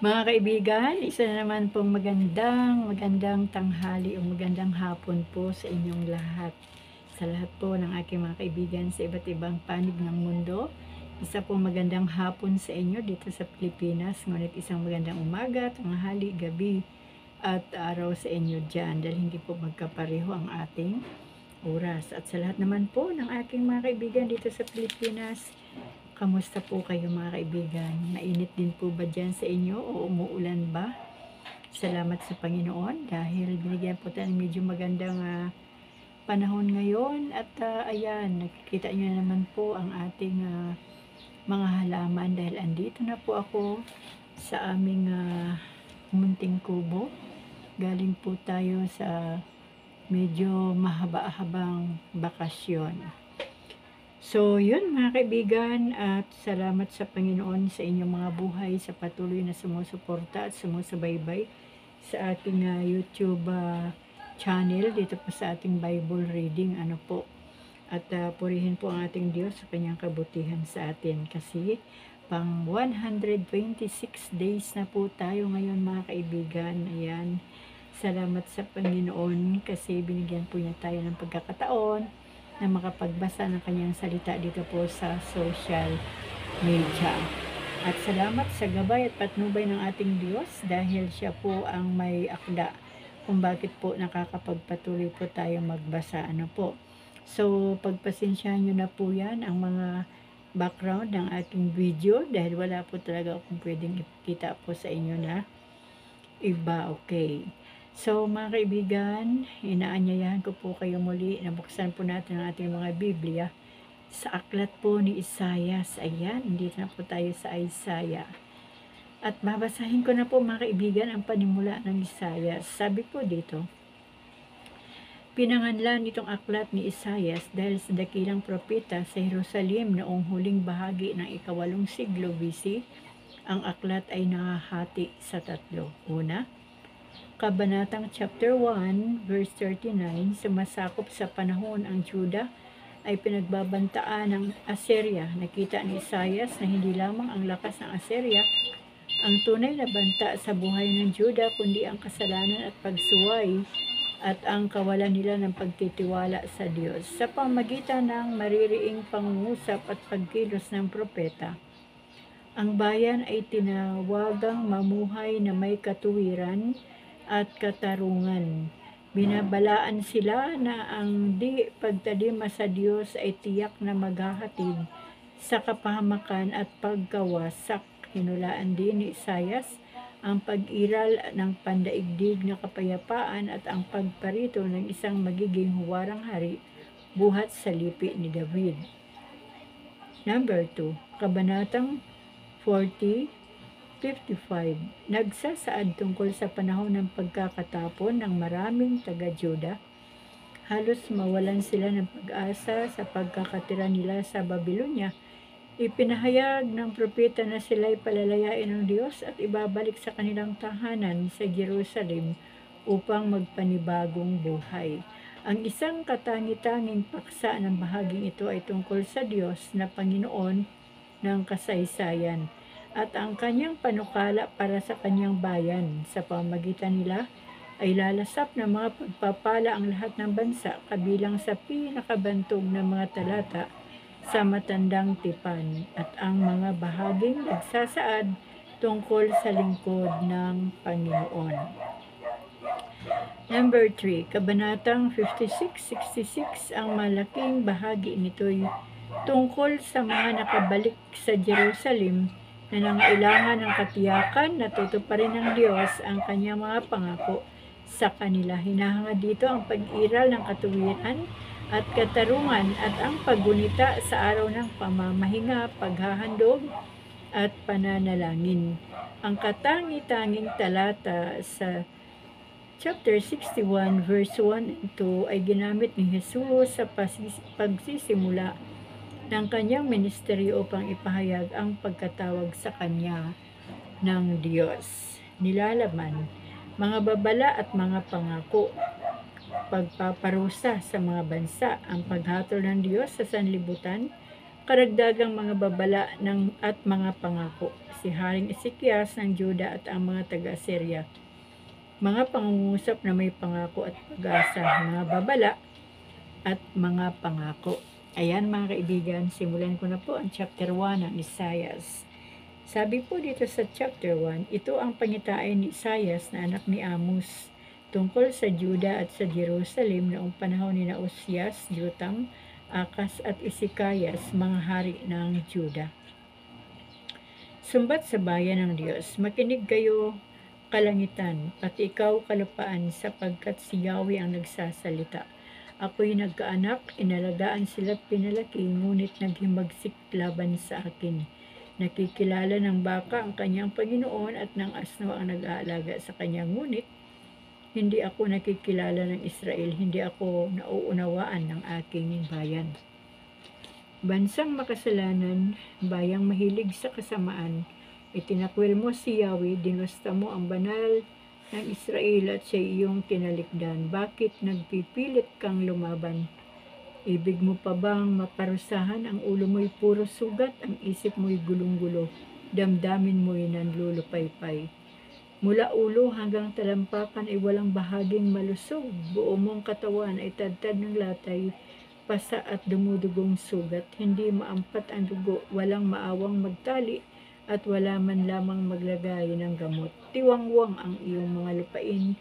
Mga kaibigan, isa na naman pong magandang tanghali o magandang hapon po sa inyong lahat. Sa lahat po ng aking mga kaibigan sa iba't ibang panig ng mundo, isa pong magandang hapon sa inyo dito sa Pilipinas, ngunit isang magandang umaga, tanghali, gabi at araw sa inyo dyan dahil hindi po magkapareho ang ating oras. At sa lahat naman po ng aking mga kaibigan dito sa Pilipinas, kamusta po kayo mga kaibigan? Mainit din po ba dyan sa inyo o umuulan ba? Salamat sa Panginoon dahil binigyan po tayo ng medyo magandang panahon ngayon at ayan, nakikita nyo naman po ang ating mga halaman dahil andito na po ako sa aming munting kubo. Galing po tayo sa medyo mahaba-habang bakasyon. So, yun mga kaibigan, at salamat sa Panginoon sa inyong mga buhay, sa patuloy na sumusuporta at sumusubaybay sa ating YouTube channel dito po sa ating Bible reading. At purihin po ang ating Diyos sa kanyang kabutihan sa atin kasi pang 126 days na po tayo ngayon mga kaibigan. Ayan, salamat sa Panginoon kasi binigyan po niya tayo ng pagkakataon na makapagbasa ng kanyang salita dito po sa social media. At salamat sa gabay at patnubay ng ating Diyos dahil siya po ang may akda kung bakit po nakakapagpatuloy po tayo magbasa. So, pagpasensyahan nyo na po yan ang mga background ng aking video dahil wala po talaga akong pwedeng ipakita po sa inyo na iba, okay? So, mga kaibigan, inaanyayahan ko po kayo muli na buksan po natin ang ating mga Biblia sa aklat po ni Isaias. Ayan, dito na po tayo sa Isaiah. At babasahin ko na po mga kaibigan ang panimula ng Isaias. Sabi po dito, pinanganlan itong aklat ni Isaias dahil sa dakilang propeta sa Jerusalem noong huling bahagi ng ika-8 siglo BC. Ang aklat ay nahahati sa tatlo. Una, Kabanatang chapter 1, verse 39, sumasakop sa panahon ang Juda ay pinagbabantaan ng Assyria. Nakita ni Isaias na hindi lamang ang lakas ng Assyria ang tunay na banta sa buhay ng Juda, kundi ang kasalanan at pagsuway at ang kawalan nila ng pagtitiwala sa Diyos. Sa pamagitan ng maririing pangungusap at pagkilos ng propeta, ang bayan ay tinawagang mamuhay na may katuwiran at katarungan. Binabalaan sila na ang di pagtadima sa Diyos ay tiyak na maghahatid sa kapahamakan at pagkawasak. Hinulaan din ni Isaias ang pag-iral ng pandaigdig na kapayapaan at ang pagparito ng isang magiging huwarang hari buhat sa lipi ni David. Number 2, Kabanatang 40:55, nagsasaad tungkol sa panahon ng pagkakatapon ng maraming taga-Juda. Halos mawalan sila ng pag-asa sa pagkakatira nila sa Babylonia. Ipinahayag ng propeta na sila'y palalayain ng Diyos at ibabalik sa kanilang tahanan sa Jerusalem upang magpanibagong buhay. Ang isang katangi-tanging paksa ng bahaging ito ay tungkol sa Diyos na Panginoon ng kasaysayan at ang kanyang panukala para sa kanyang bayan. Sa pamagitan nila ay lalasap ng mga pagpapala ang lahat ng bansa kabilang sa pinakabantog na mga talata sa matandang tipan at ang mga bahaging nagsasaad tungkol sa lingkod ng Panginoon. Number 3, Kabanatang 56-66, ang malaking bahagi nito'y tungkol sa mga nakabalik sa Jerusalem na nangailangan ng katiyakan na tutuparin ng Diyos ang kanyang mga pangako sa kanila. Hinahangad dito ang pag-iral ng katuwiran at katarungan at ang paggunita sa araw ng pamamahinga, paghahandog at pananalangin. Ang katangi-tanging talata sa chapter 61 verse 1 and 2 ay ginamit ni Jesus sa pagsisimula ng kanyang ministeryo upang ipahayag ang pagkatawag sa kanya ng Diyos. Nilalaman, mga babala at mga pangako, pagpaparusa sa mga bansa, ang paghatol ng Diyos sa sanlibutan, karagdagang mga babala at mga pangako. Si Haring Ezekias ng Juda at ang mga taga-Assyria. Mga pangungusap na may pangako at pag-asa, mga babala at mga pangako. Ayan mga kaibigan, simulan ko na po ang chapter 1 ng Isaias. Sabi po dito sa chapter 1, ito ang pangitain ni Isaias na anak ni Amos tungkol sa Juda at sa Jerusalem noong panahon ni Uzias, Jotam, Akas at Ezekias, mga hari ng Juda. Sumbat sa bayan ng Diyos, makinig kayo kalangitan, pati ikaw kalupaan, sapagkat si Yahweh ang nagsasalita. Ako'y nagkaanak, inalagaan sila't pinalaki, ngunit naghimagsik laban sa akin. Nakikilala ng baka ang kanyang Panginoon at ng asno ang nag-aalaga sa kanya, ngunit hindi ako nakikilala ng Israel, hindi ako nauunawaan ng aking bayan. Bansang makasalanan, bayang mahilig sa kasamaan, itinakwil mo si Yahweh, dinusta mo ang banal ng Israel at siya iyong tinalikdan. Bakit nagpipilit kang lumaban? Ibig mo pa bang maparusahan? Ang ulo mo'y puro sugat, ang isip mo'y gulong-gulo, damdamin mo'y nanlulupaypay. Mula ulo hanggang talampakan ay walang bahaging malusog, buo mong katawan ay tadtad ng latay, pasa at dumudugong sugat, hindi maampat ang dugo, walang maawang magtali, at wala man lamang maglagay ng gamot. Tiwangwang ang iyong mga lupain,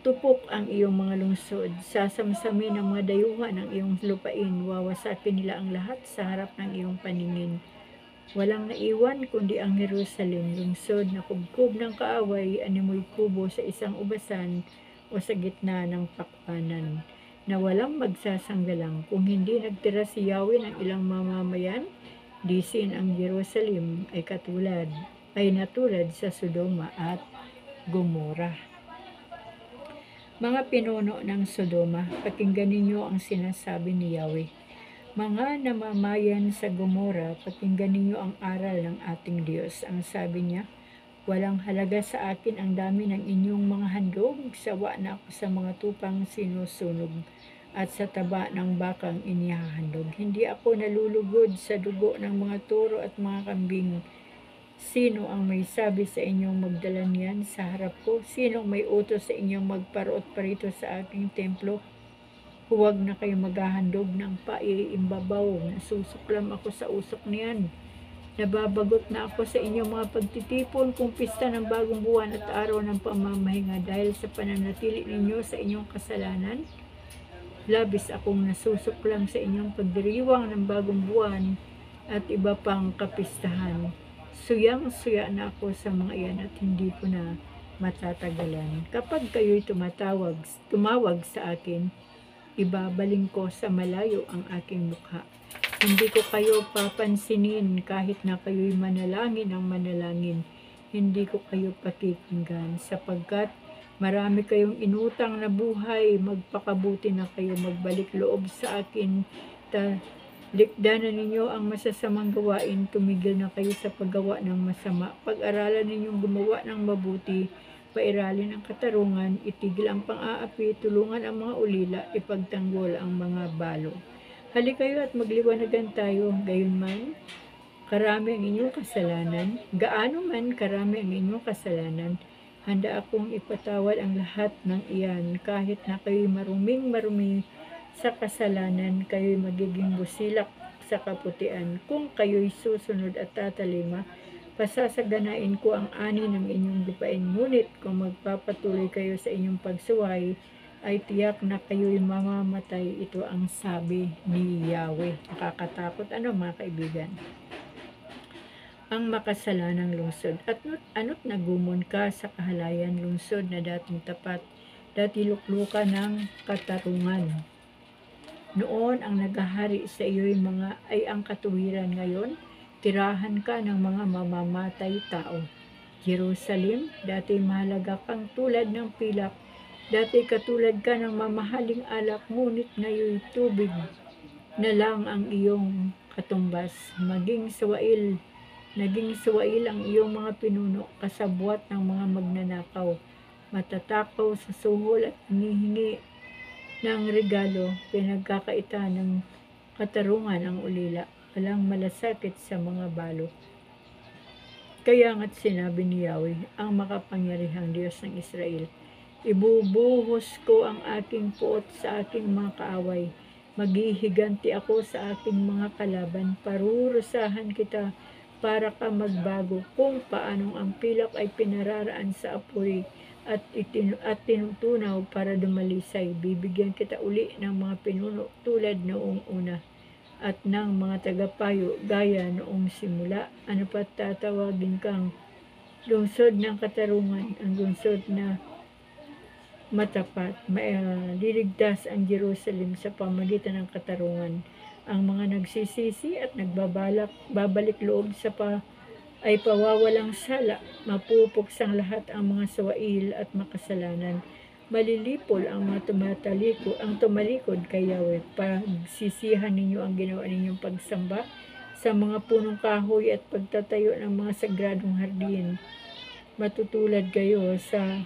tupok ang iyong mga lungsod, sasamsamin ang mga dayuhan ng iyong lupain, wawasakin nila ang lahat sa harap ng iyong paningin. Walang naiwan kundi ang Jerusalem, lungsod na kubkob ng kaaway, animoy kubo sa isang ubasan o sa gitna ng pakpanan, na walang magsasanggalang. Kung hindi nagtira si Yahweh ng ilang mamamayan, disin ang Jerusalem ay natulad sa Sodoma at Gomora. Mga pinuno ng Sodoma, pakinggan ninyo ang sinasabi ni Yahweh. Mga namamayan sa Gomora, pakinggan ninyo ang aral ng ating Diyos. Ang sabi niya, walang halaga sa akin ang dami ng inyong mga handog, sawa na ako sa mga tupang sinusunog at sa taba ng bakang inihahandog. Hindi ako nalulugod sa dugo ng mga toro at mga kambing. Sino ang may sabi sa inyong magdala niyan sa harap ko? Sino may utos sa inyong magparoot parito sa aking templo? Huwag na kayo maghahandog ng paiimbabaw, nasusuklam ako sa usok niyan. Nababagot na ako sa inyong mga pagtitipon kung pista ng bagong buwan at araw ng pamamahinga dahil sa pananatili ninyo sa inyong kasalanan. Labis akong nasusuklam sa inyong pagdiriwang ng bagong buwan at iba pang kapistahan. Suyang-suya na ako sa mga iyan at hindi ko na matatagalan. Kapag kayo'y tumawag sa akin, ibabaling ko sa malayo ang aking mukha. Hindi ko kayo papansinin kahit na kayo'y manalangin ang manalangin. Hindi ko kayo pakikinggan sapagkat marami kayong inutang na buhay. Magpakabuti na kayo, magbalik loob sa akin. Likdanan ninyo ang masasamang gawain, tumigil na kayo sa paggawa ng masama. Pag-aralan ninyong gumawa ng mabuti, pairalin ang katarungan, itigil ang pang-aapi, tulungan ang mga ulila, ipagtanggol ang mga balo. Hali kayo at magliwanagan tayo, gayon man, karami ang inyong kasalanan, gaano man karami ang inyong kasalanan, handa akong ipatawad ang lahat ng iyan, kahit na kayo'y maruming-marumi sa kasalanan, kayo'y magiging busilak sa kaputian. Kung kayo'y susunod at tatalima, pasasaganain ko ang ani ng inyong lupain. Ngunit kung magpapatuloy kayo sa inyong pagsuway, ay tiyak na kayo'y mamamatay. Ito ang sabi ni Yahweh. Nakakatakot mga kaibigan? Ang makasalanang lungsod. At ano't nagumon ka sa kahalayan lungsod na dating tapat, dati lukluka ng katarungan. Noon ang naghahari sa iyo'y ay ang katuwiran. Ngayon, tirahan ka ng mga mamamatay tao. Jerusalem, dati mahalaga kang tulad ng pilak. Dati katulad ka ng mamahaling alak, ngunit ngayon tubig na lang ang iyong katumbas. Naging suwail ang iyong mga pinuno, kasabwat ng mga magnanakaw. Matatakaw sa suhol at hinihingi ng regalo, pinagkakaita ng katarungan ang ulila. walang malasakit sa mga balok. Kaya nga't sinabi ni Yahweh, ang makapangyarihang Diyos ng Israel, ibubuhos ko ang aking puot sa aking mga kaaway. Maghihiganti ako sa aking mga kalaban. Parurusahan kita para ka magbago kung paanong ang pilak ay pinararaan sa apoy at tinutunaw para dumalisay. Bibigyan kita uli ng mga pinuno tulad noong una at ng mga tagapayo gaya noong simula. Ano pa tatawagin kang lungsod ng katarungan, ang lungsod na matapat. Liligtas ang Jerusalem sa pamagitan ng katarungan. Ang mga nagsisisi at babalik loob ay pawawalang sala. Mapupuksang lahat ang mga sawail at makasalanan. Malilipol ang mga tumalikod kay Yahweh. Pagsisihan ninyo ang ginawa ninyong pagsamba sa mga punong kahoy at pagtatayo ng mga sagradong hardin. Matutulad kayo sa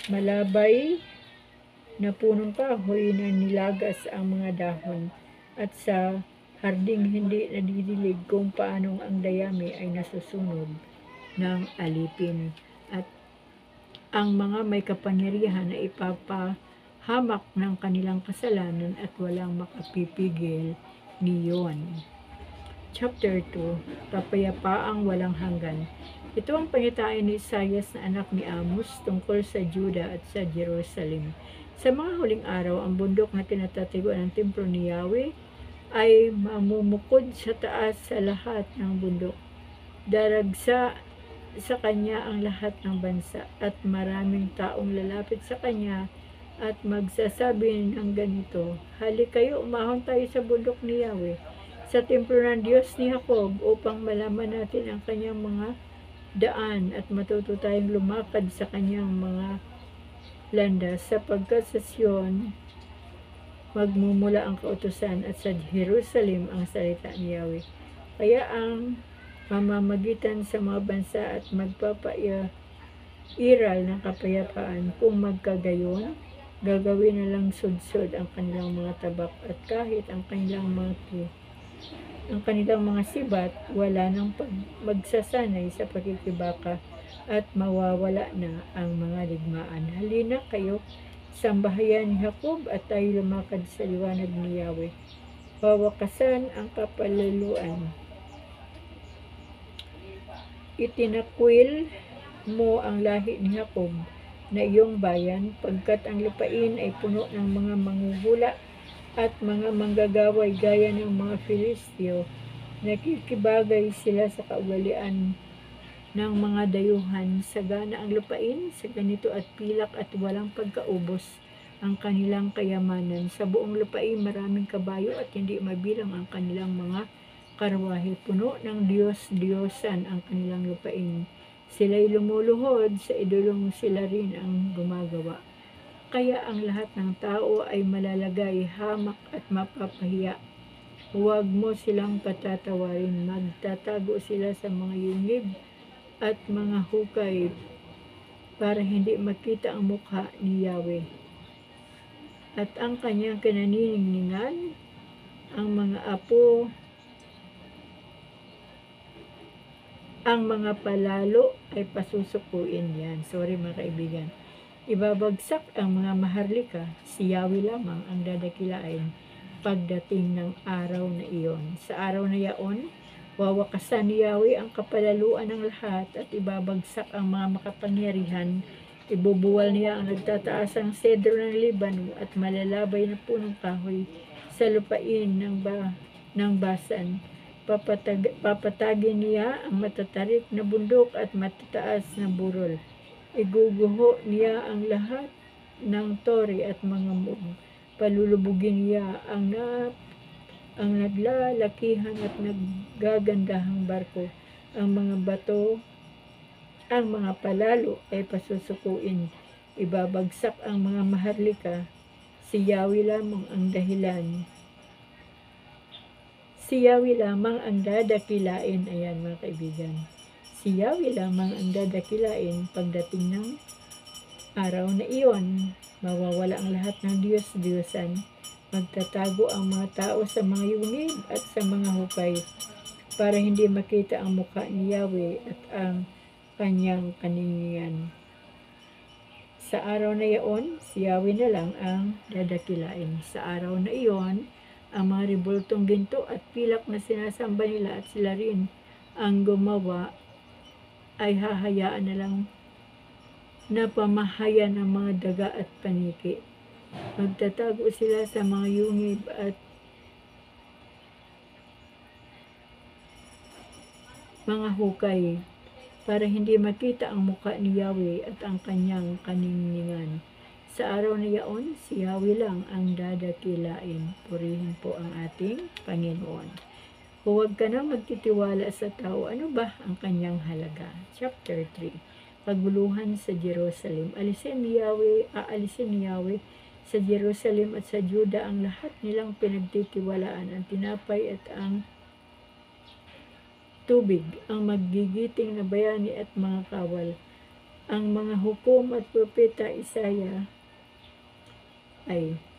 malabay na punong kahoy na nilagas ang mga dahon at sa harding hindi nadidilig kung paanong ang dayami ay nasusunog ng alipin. At ang mga may kapangyarihan na ipapahamak ng kanilang kasalanan at walang makapipigil niyon. Chapter 2, Kapayapaang Walang Hanggan. Ito ang pangitain ni Isaias na anak ni Amos tungkol sa Juda at sa Jerusalem. Sa mga huling araw, ang bundok na tinatataguan ng templo ni Yahweh ay mamumukod sa taas sa lahat ng bundok. Daragsa sa kanya ang lahat ng bansa at maraming taong lalapit sa kanya at magsasabi ng ganito, halik kayo, umahon tayo sa bundok ni Yahweh, sa templo ng Diyos ni Jacob upang malaman natin ang kanyang mga daan at matuto tayong lumakad sa kanyang mga landas, sapagkat sa Sion magmumula ang kautusan at sa Jerusalem ang salita ni Yahweh. Kaya ang mamamagitan sa mga bansa at magpapairal ng kapayapaan. Kung magkagayon, gagawin na lang sudsod ang kanilang mga tabak at kahit ang kanilang mga sibat, wala nang magsasanay sa pagkikibaka at mawawala na ang mga digmaan. Halina kayo, sambahayan ni Jacob at tayo lumakad sa liwanag ni Yahweh. Wawakasan ang kapalaluan. Itinakwil mo ang lahi ni Jacob na iyong bayan, pagkat ang lupain ay puno ng mga manghuhula at mga manggagaway gaya ng mga Filisteo. Nakikibagay sila sa kaugalian ng mga dayuhan. Sagana ang lupain sa ganito at pilak at walang pagkaubos ang kanilang kayamanan. Sa buong lupain maraming kabayo at hindi mabilang ang kanilang mga karwahe. Puno ng Diyos-Diyosan ang kanilang lupain. Sila'y lumuluhod sa idolong sila rin ang gumagawa. Kaya ang lahat ng tao ay malalagay, hamak at mapapahiya. Huwag mo silang patatawarin. Magtatago sila sa mga yungib at mga hukay para hindi makita ang mukha ni Yahweh. At ang kanyang kinaniningan, ang mga palalo ay pasusukuin yan. Sorry mga kaibigan. Ibabagsak ang mga maharlika, si Yahweh lamang ang dadakilain pagdating ng araw na iyon. Sa araw na iyon, wawakasan ni Yahweh ang kapalaluan ng lahat at ibabagsak ang mga makapangyarihan. Ibubuwal niya ang nagtataasang sedro ng Libano at malalabay na punong kahoy sa lupain ng Basan. Papatagin niya ang matatarik na bundok at matataas na burol. Iguguho niya ang lahat ng tore at mga mug. Palulubugin niya ang naglalakihan at naggagandahang barko. Ang mga bato, ang mga palalo ay pasusukuin. Ibabagsak ang mga maharlika. Si Yahweh lamang ang dahilan. Si Yahweh lamang ang dadakilain. Ayan mga kaibigan. Si Yahweh lamang ang dadakilain pagdating ng araw na iyon. Mawawala ang lahat ng Diyos-Diyosan. Magtatago ang mga tao sa mga yungib at sa mga hukay para hindi makita ang mukha ni Yahweh at ang kanyang kaningian. Sa araw na iyon, si Yahweh na lang ang dadakilain. Sa araw na iyon, ang mga rebultong ginto at pilak na sinasamba nila at sila rin ang gumawa ay hahayaan na lang na pamahayan ng mga daga at paniki. Magtatago sila sa mga yungib at mga hukay para hindi makita ang mukha ni Yahweh at ang kanyang kaninginan. Sa araw na iyon, si Yahweh lang ang dadakilain. Purihin po ang ating Panginoon. Huwag ka na magtitiwala sa tao. Ano ba ang kanyang halaga? Chapter 3. Paguluhan sa Jerusalem. Aalisin ni Yahweh sa Jerusalem at sa Juda ang lahat nilang pinagtitiwalaan, ang tinapay at ang tubig, ang magigiting na bayani at mga kawal. Ang mga hukom at propeta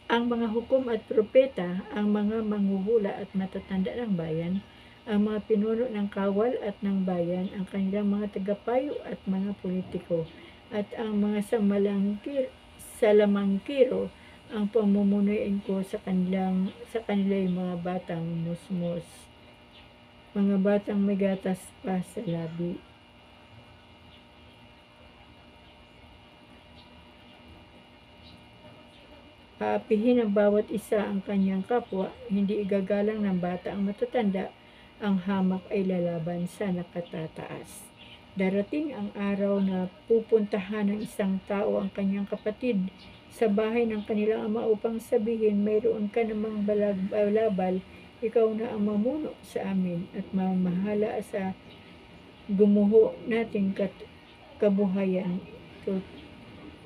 ang mga hukom at propeta, ang mga manghuhula at matatanda ng bayan, ang mga pinuno ng kawal at ng bayan, ang kanilang mga tagapayo at mga politiko, at ang mga salamangkiro, ang pamumunuin ko sa kanila yung mga batang musmos, mga batang may gatas pa sa labi. Aapihin ng bawat isa ang kanyang kapwa, hindi igagalang ng bata ang matatanda, ang hamak ay lalaban sa nakatataas. Darating ang araw na pupuntahan ng isang tao ang kanyang kapatid sa bahay ng kanilang ama upang sabihin, mayroon ka namang balabal, ikaw na ang mamuno sa amin at mamahala sa gumuho nating kabuhayan.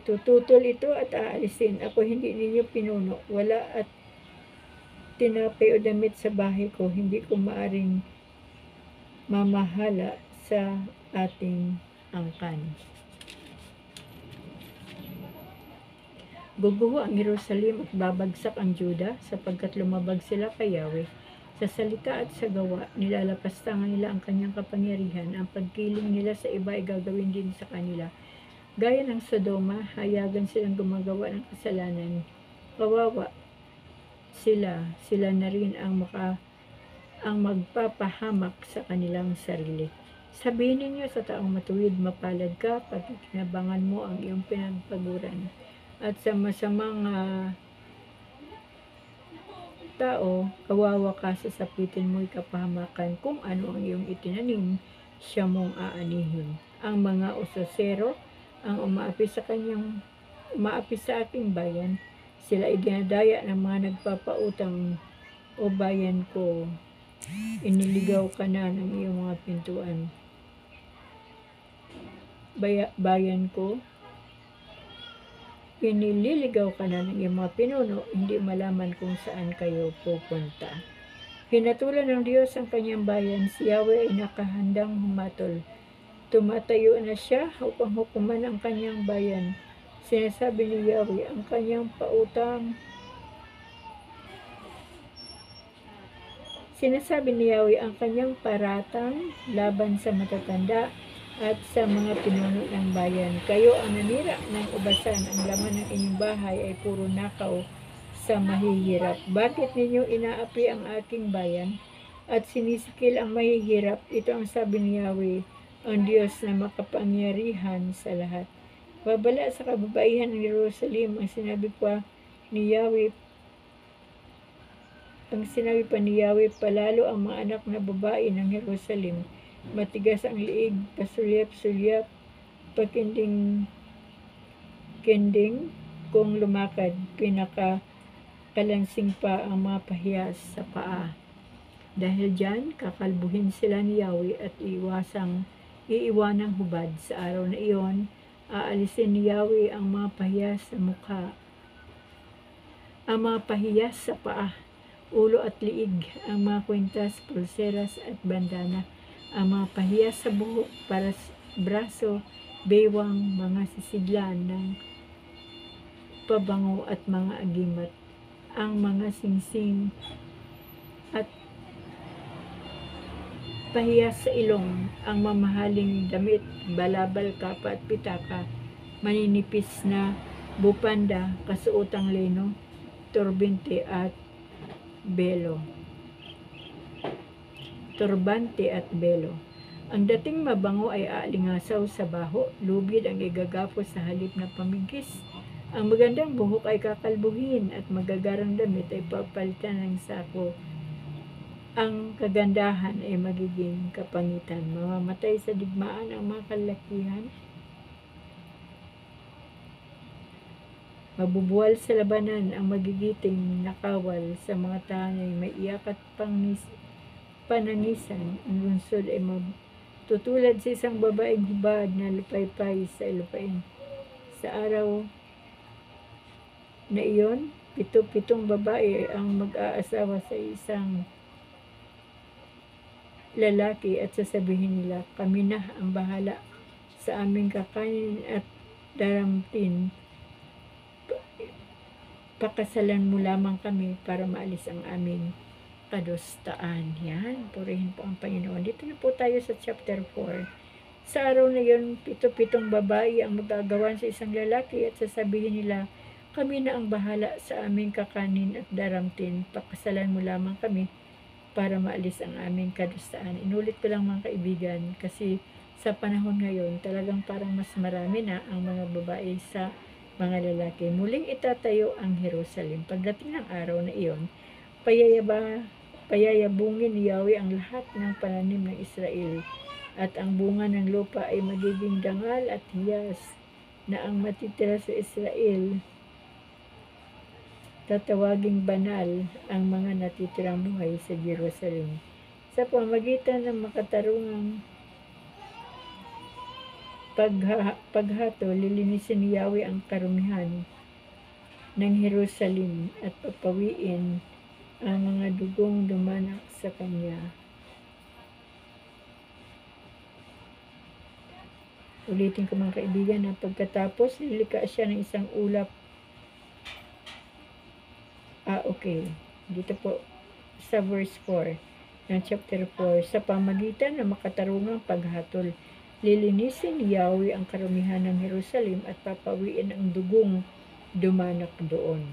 Tututol ito at aalisin. Ako hindi ninyo pinuno. Wala at tinapay o damit sa bahay ko. Hindi ko maaring mamahala sa ating angkan. Guguho ang Jerusalem at babagsak ang Juda sapagkat lumabag sila kay Yahweh. Sa salita at sa gawa, nilalapastangan nila ang kanyang kapangyarihan. Ang pagkiling nila sa iba ay gagawin din sa kanila. Gaya ng Sodoma, hayagan silang gumagawa ng kasalanan. Kawawa sila na rin ang magpapahamak sa kanilang sarili. Sabihin ninyo sa taong matuwid, mapalad ka pag ikinabangan mo ang iyong pinagpaguran. At sa masamang tao, kawawa ka, sasapitin mo'y kapahamakan. Kung ano ang iyong itinanim, siya mong aanihin. Ang mga ososero, ang umaapi sa aking bayan, sila ay dinadaya ng mga nagpapautang. O bayan ko, iniligaw ka na ng iyong mga pintuan. Bayan ko, inililigaw ka na ng iyong mga pinuno, hindi malaman kung saan kayo pupunta. Hinatulan ng Diyos ang kanyang bayan, si Yahweh ay nakahandang humatol. Tumatayo na siya upang hukuman ang kanyang bayan. Sinasabi ni Yahweh ang kanyang paratang laban sa matatanda at sa mga pinuno ng bayan. Kayo ang nanira ng ubasan, ang laman ng inyong bahay ay puro nakaw sa mahihirap. Bakit ninyo inaapi ang aking bayan at sinisikil ang mahihirap? Ito ang sabi ni Yahweh, ang Diyos na makapangyarihan sa lahat. Babala sa kababaihan ng Jerusalem, ang sinabi pa ni Yahweh, palalo ang mga anak na babae ng Jerusalem. Matigas ang liig, pasulyap-sulyap, pakinding kung lumakad, pinakakalansing pa ang mga pahiyas sa paa. Dahil dyan, kakalbuhin sila ni Yahweh at iiwanang hubad. Sa araw na iyon, aalisin ni Yahweh ang mga pahiyas sa mukha, ang mga pahiyas sa paa, ulo at liig, ang mga kwintas, pulseras at bandana, ang mga pahiyas sa buhok, para braso, bewang, mga sisidlan ng pabango at mga agimat, ang mga singsing at pahiyas sa ilong, ang mamahaling damit, balabal, kapa at pitaka, maninipis na bupanda, kasuotang lino, turbante at belo. Turbante at belo. Ang dating mabango ay aalingasaw sa baho, lubid ang igagapos sa halip na pamigkis. Ang magandang buhok ay kakalbuhin at magagarang damit ay papalitan ng sako. Ang kagandahan ay magiging kapangitan. Mamamatay sa digmaan ang mga kalakihan. Mabubuwal sa labanan ang magigiting nakawal sa mga tanay, may iyak at panangisan. Ang lungsod ay tutulad sa isang babaeng hubad na lupaypay sa lupain. Sa araw na iyon, pitong babae ang mag-aasawa sa isang lalaki at sasabihin nila, kami na ang bahala sa aming kakanin at daramtin. Pakasalan mo lamang kami para maalis ang aming kadustaan. Yan, purihin po ang Panginoon. Dito na po tayo sa chapter 4. Sa araw na yun, pitong babae ang magagawan sa isang lalaki at sasabihin nila, kami na ang bahala sa aming kakanin at daramtin. Pakasalan mo lamang kami para maalis ang aming kadustaan. Inulit ko lang mga kaibigan kasi sa panahon ngayon talagang parang mas marami na ang mga babae sa mga lalaki. Muling itatayo ang Jerusalem. Pagdating ng araw na iyon, payayabungin ni Yahweh ang lahat ng pananim ng Israel at ang bunga ng lupa ay magiging dangal at hiyas na ang matitira sa Israel. Tatawaging banal ang mga natitirang buhay sa Jerusalem. Sa pamagitan ng makatarungang paghato, lilinisin ni Yahweh ang karumihan ng Jerusalem at papawiin ang mga dugong dumanak sa kanya. Ulitin ko mga kaibigan na pagkatapos lilikha siya ng isang ulap. Okay. Dito po sa verse 4 ng chapter 4, sa pamagitan ng makatarungang paghatol, lilinisin ni Yahweh ang karumihan ng Jerusalem at papawiin ang dugong dumanak doon.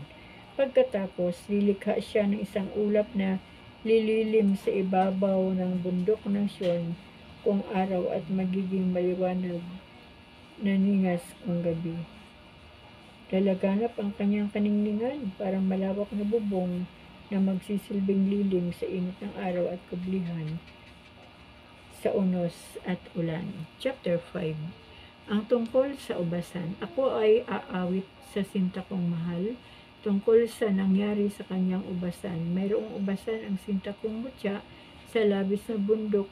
Pagkatapos, lilikha siya ng isang ulap na lililim sa ibabaw ng bundok ng Sion kung araw at magiging maliwanag na ningas kung gabi. Lalaganap ang kanyang kaningningan, parang malawak na bubong na magsisilbing lilim sa init ng araw at kublihan sa unos at ulan. Chapter 5. Ang tungkol sa ubasan. Ako ay aawit sa sinta kong mahal, tungkol sa nangyari sa kanyang ubasan. Mayroong ubasan ang sinta kong mutya sa labis na bundok,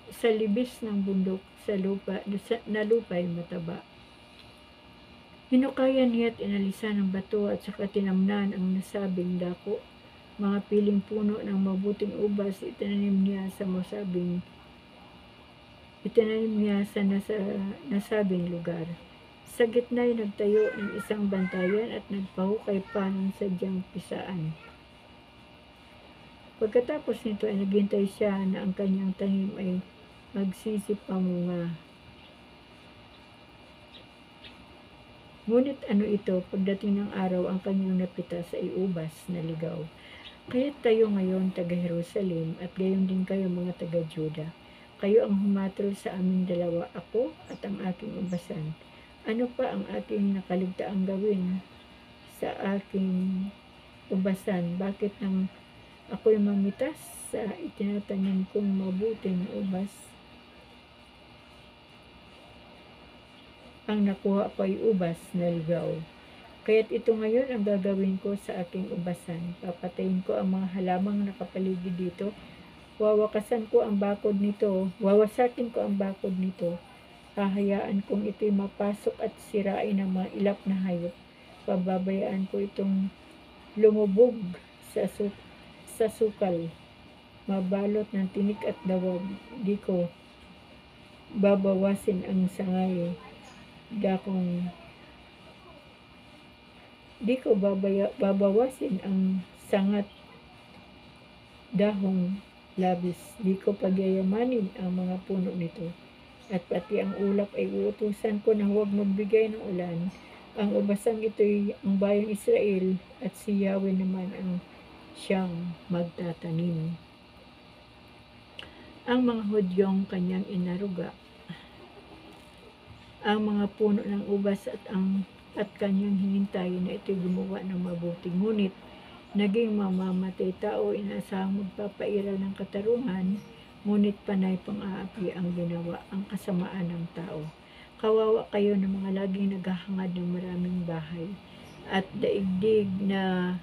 sa libis ng bundok, sa lupa, na lupa'y mataba. Hinukaya niya't inalisan ng bato at saka tinamnan ang nasabing dako. Mga piling puno ng mabuting ubas itinanim niya sa nasabing lugar. Sa gitna'y nagtayo ng isang bantayan at nagpahukay pa ng sadyang pisaan. Pagkatapos nito ay naghintay siya na ang kanyang tanim ay magsisipamunga. Ngunit ano ito, pagdating ng araw ang kanyang napitas ay ubas na ligaw. Kaya't tayo ngayon taga-Jerusalem at gayon din kayo mga taga-Juda. Kayo ang humatol sa aming dalawa, ako at ang aking ubasan. Ano pa ang aking nakaligtaang gawin sa aking ubasan? Bakit nang ako'y mamitas sa itinatanim kong mabuting ubas? Ang nakuha ko ay ubas na ligaw. Kaya't ito ngayon ang gagawin ko sa aking ubasan. Papatayin ko ang mga halamang nakapaligid dito. Wawasakin ko ang bakod nito. Hahayaan kong ito'y mapasok at sirain ng mga ilap na hayop. Pababayaan ko itong lumubog sa sukal. Mabalot ng tinik at dawag. Di ko babawasin ang sangay. Di ko babawasin ang sangat dahong labis. Di ko pagyayamanin ang mga puno nito. At pati ang ulap ay uutusan ko na huwag magbigay ng ulan. Ang ubasang ito'y ang bayang Israel at si Yahweh naman ang siyang magtatanim. Ang mga Hudyong kanyang inaruga, ang mga puno ng ubas at kanyang hinintay na ito'y gumawa ng mabuti. Ngunit naging mamamatay tao, inaasahang magpapairal ng katarungan, ngunit panay pang-aapi ang ginawa, ang kasamaan ng tao. Kawawa kayo ng mga laging naghahangad ng maraming bahay at daigdig na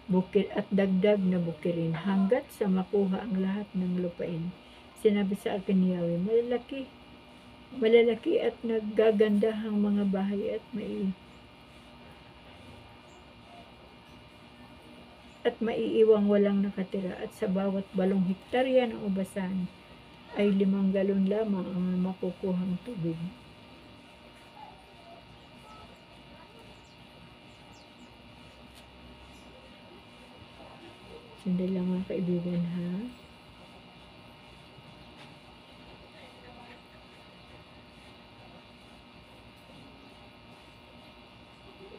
bukid at dagdag na bukirin hanggat sa makuha ang lahat ng lupain. Sinabi sa akin ni Yahweh, malalaki at naggagandahang mga bahay at maiiwang walang nakatira, at sa bawat 8 hektarya ng ubasan ay 5 galon lamang ang makukuhang tubig. Sandali lang mga kaibigan ha.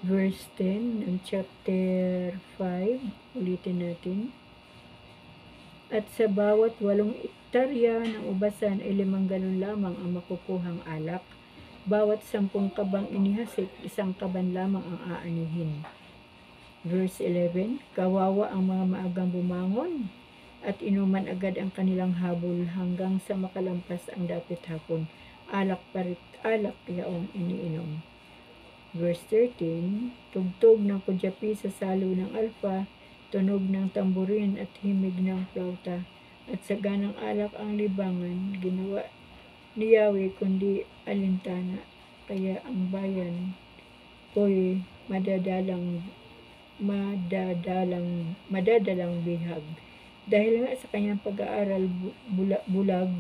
Verse 10 ng chapter 5, ulitin natin. At sa bawat 8 hektarya ng ubasan ay 5 galon lamang ang makukuhang alak. Bawat 10 kabang inihasik, 1 kaban lamang ang aanihin. Verse 11, kawawa ang mga maagang bumangon at inuman agad ang kanilang habol hanggang sa makalampas ang dapit hapon. Alak yaong iniinom. Verse 13, tugtog ng kudyapi sa salo ng alpa, tunog ng tamburin at himig ng flauta, at saganang alak ang libangan, ginawa ni Yahweh kundi alintana, kaya ang bayan ko'y madadalang bihag. Dahil nga sa kanyang pag-aaral bulag,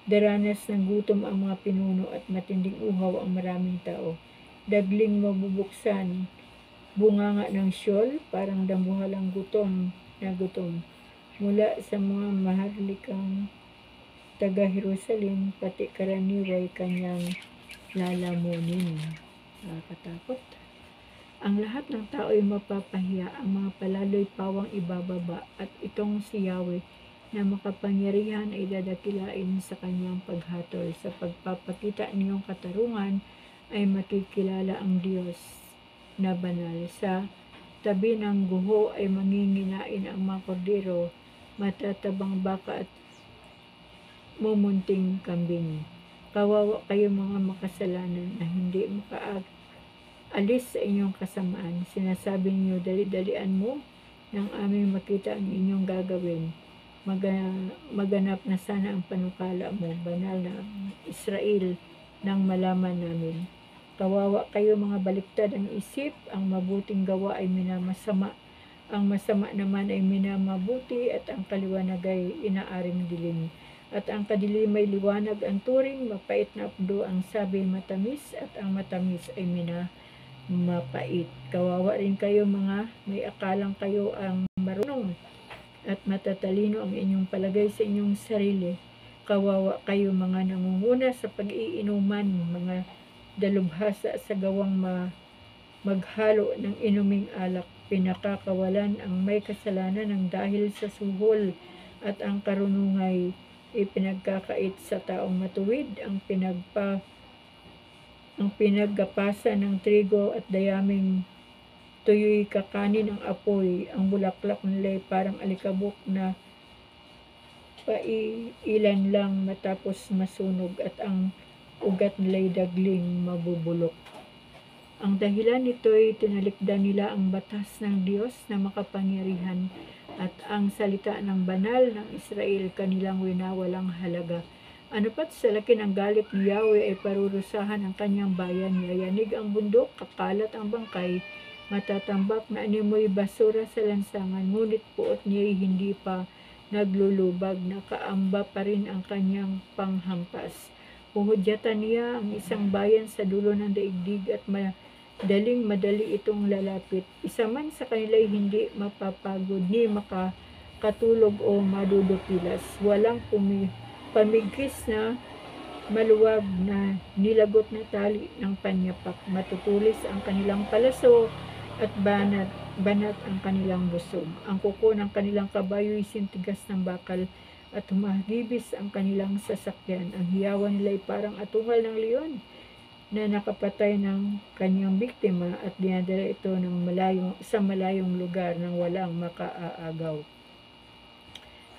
daranas ng gutom ang mga pinuno at matinding uhaw ang maraming tao. Dagling mabubuksan, bunganga ng siyol, parang dambuhalang gutom na gutom. Mula sa mga maharlikang taga-Jerusalem, pati karaniway kanyang lalamunin. Nakakatakot. Ang lahat ng tao ay mapapahiya, ang mga palalo'y pawang ibababa, at itong si Yahweh na makapangyarihan ay dadakilain sa kanyang paghatol. Sa pagpapakita niyong katarungan ay makikilala ang Diyos na banal. Sa tabi ng guho ay manginginain ang mga kordero, matatabang baka at mumunting kambing. Kawawa kayo mga makasalanan na hindi makaalis sa inyong kasamaan. Sinasabi niyo, dali-dalian mo nang aming makita ang inyong gagawin. Maganap na sana ang panukala mo, banal na Israel, nang malaman namin. Kawawa kayo mga baliktad ang isip, ang mabuting gawa ay minamasama, ang masama naman ay minamabuti, at ang kaliwanag ay inaaring dilim. At ang kadilim ay liwanag ang turing, mapait na apdo ang sabi matamis, at ang matamis ay mapait. Kawawa rin kayo mga may akalang kayo ang marunong at matatalino ang inyong palagay sa inyong sarili. Kawawa kayo mga nangunguna sa pag-iinuman, mga dalubhasa sa gawang maghalo ng inuming alak. Pinakakawalan ang may kasalanan ng dahil sa suhol, at ang karunungay ipinagkakait sa taong matuwid. Ang pinagkapasa ng trigo at dayaming tuyo'y kakanin ng apoy. Ang bulaklak nila'y parang alikabok na pailan lang matapos masunog, at ang ugat nila'y dagling mabubulok. Ang dahilan nito'y tinalikdan nila ang batas ng Diyos na makapangyarihan, at ang salita ng banal ng Israel kanilang winawalang halaga. Ano pat sa laki ng galit ni Yahweh ay parurusahan ang kanyang bayan. Yayanig ang bundok, kakalat ang bangkay, matatambak na animoy basura sa lansangan, ngunit puot niya'y hindi pa naglulubag, nakaamba pa rin ang kanyang panghampas. Huhudyatan niya ang isang bayan sa dulo ng daigdig at Daling-madali itong lalapit. Isa man sa kanila ay hindi mapapagod ni makakatulog o madudukilas. Walang pamigkis na maluwag na nilagot na tali ng panyapak. Matutulis ang kanilang palaso at banat ang kanilang busog. Ang kuko ng kanilang kabayo ay sintigas ng bakal at humahagibis ang kanilang sasakyan. Ang hiyawan nila ay parang atungal ng leon na nakapatay ng kanyang biktima at dinadala ito sa malayong lugar nang walang makaaagaw.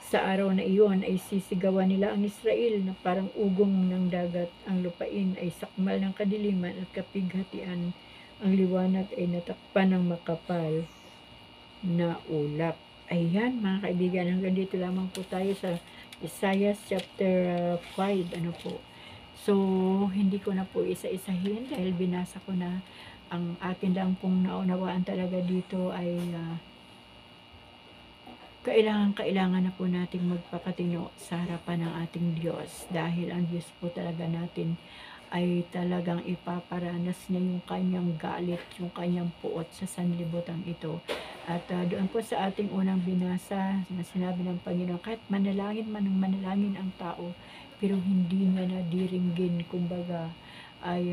Sa araw na iyon ay sisigawan nila ang Israel na parang ugong ng dagat. Ang lupain ay sakmal ng kadiliman at kapighatian. Ang liwanag ay natakpan ng makapal na ulap. Ayan mga kaibigan, hanggang dito lamang po tayo sa Isaiah chapter 5. So, hindi ko na po isa-isahin dahil binasa ko na. Ang akin lang pong naunawaan talaga dito ay kailangan na po nating magpakatino sa harapan ng ating Diyos dahil ang Diyos po talaga natin ay talagang ipaparanas niya yung kanyang galit, yung kanyang puot sa sanlibutan ito. At doon po sa ating unang binasa na sinabi ng Panginoon, kahit manalangin man ng manalangin ang tao, pero hindi niya nadiringgin, kumbaga ay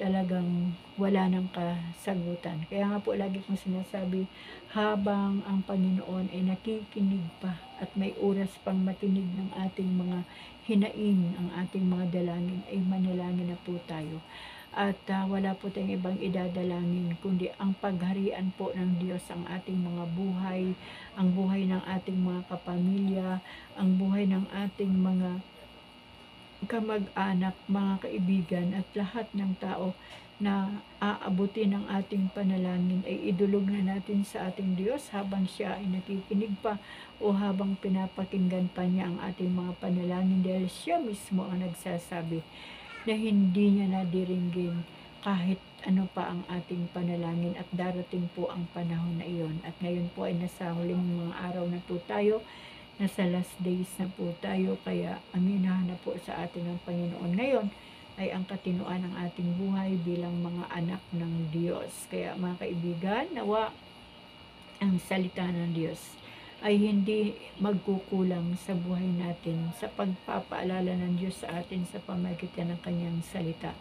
talagang wala nang kasagutan. Kaya nga po lagi kong sinasabi, habang ang Panginoon ay nakikinig pa at may oras pang matinig ng ating mga hinaing, ang ating mga dalangin, ay manalangin na po tayo. At wala po tayong ibang idadalangin, kundi ang pagharian po ng Diyos ang ating mga buhay, ang buhay ng ating mga kapamilya, ang buhay ng ating mga kamag-anak, mga kaibigan at lahat ng tao na aabutin ng ating panalangin ay idulog na natin sa ating Diyos habang siya ay nakikinig pa o habang pinapakinggan pa niya ang ating mga panalangin dahil siya mismo ang nagsasabi na hindi niya nadiringgin kahit ano pa ang ating panalangin at darating po ang panahon na iyon. At ngayon po ay nasa huling mga araw na po tayo, nasa last days na po tayo, kaya aminahan na po sa atin ng Panginoon ngayon ay ang katinuan ng ating buhay bilang mga anak ng Diyos. Kaya mga kaibigan, nawa ang salita ng Diyos ay hindi magkukulang sa buhay natin sa pagpapaalala ng Diyos sa atin sa pamagitan ng kanyang salita,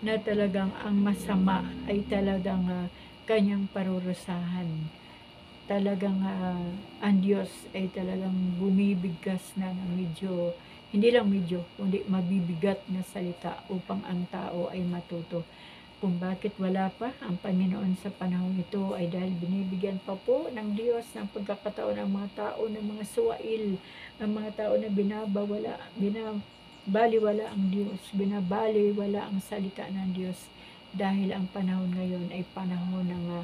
na talagang ang masama ay talagang kanyang parurusahan. Talagang ang Diyos ay talagang bumibigkas na ng medyo, hindi lang medyo, kundi mabibigat na salita upang ang tao ay matuto. Kung bakit wala pa ang Panginoon sa panahon ito ay dahil binibigyan pa po ng Diyos ng pagkakataon ng mga tao, ng mga suwail, ng mga tao na binabaliwala ang Diyos, binabaliwala ang salita ng Diyos, dahil ang panahon ngayon ay panahon ng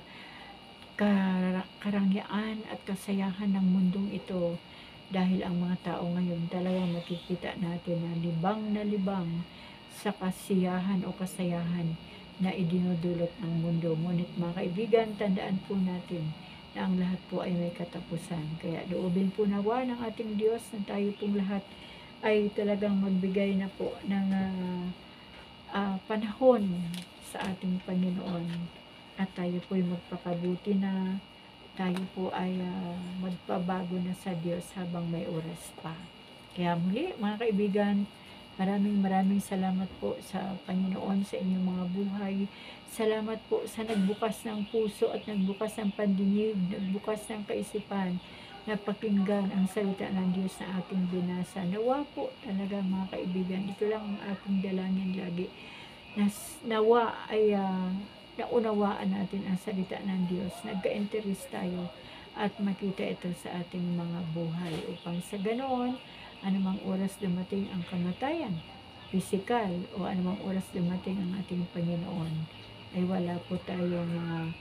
karangyaan at kasayahan ng mundong ito, dahil ang mga tao ngayon talagang makikita natin na libang sa kasiyahan o kasayahan na idinudulot ng mundo. Ngunit mga kaibigan, tandaan po natin na ang lahat po ay may katapusan. Kaya loobin po nawa ng ating Diyos na tayo pong lahat ay talagang magbigay na po ng panahon sa ating Panginoon. At tayo po ay magpakabuti na, tayo po ay magpabago na sa Diyos habang may oras pa. Kaya muli mga kaibigan, maraming salamat po sa Panginoon sa inyong mga buhay. Salamat po sa nagbukas ng puso at nagbukas ng pandinig, nagbukas ng kaisipan na pakinggan ang salita ng Diyos na ating binasa. Nawa po talaga mga kaibigan, ito lang ang ating dalangin lagi. Nawa ay naunawaan natin ang salita ng Diyos, nagka-interest tayo at makita ito sa ating mga buhay upang sa ganoon, anumang oras dumating ang kamatayan, physical o anumang oras dumating ang ating Panginoon, ay wala po tayong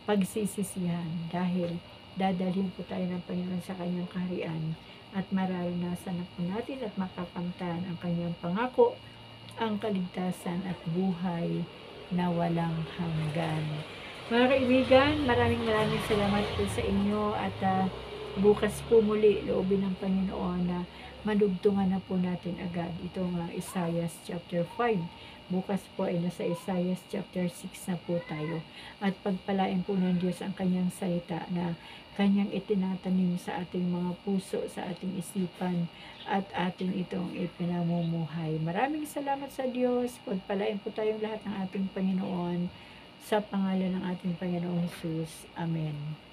pagsisisihan dahil dadalhin po tayo ng Panginoon sa kanyang kaharian at mararanasan na po natin at makakamtan ang kanyang pangako, ang kaligtasan at buhay na walang hanggan. Mga kaibigan, maraming salamat po sa inyo at bukas po muli, loobin ng Panginoon na madugtungan na po natin agad itong Isaiah chapter 5. Bukas po ay nasa Isaiah chapter 6 na po tayo. At pagpalain po ng Diyos ang kanyang salita na kanyang itinatanim sa ating mga puso, sa ating isipan, at atin itong ipinamumuhay. Maraming salamat sa Diyos. Pagpalain po tayong lahat ng ating Panginoon sa pangalan ng ating Panginoong Jesus. Amen.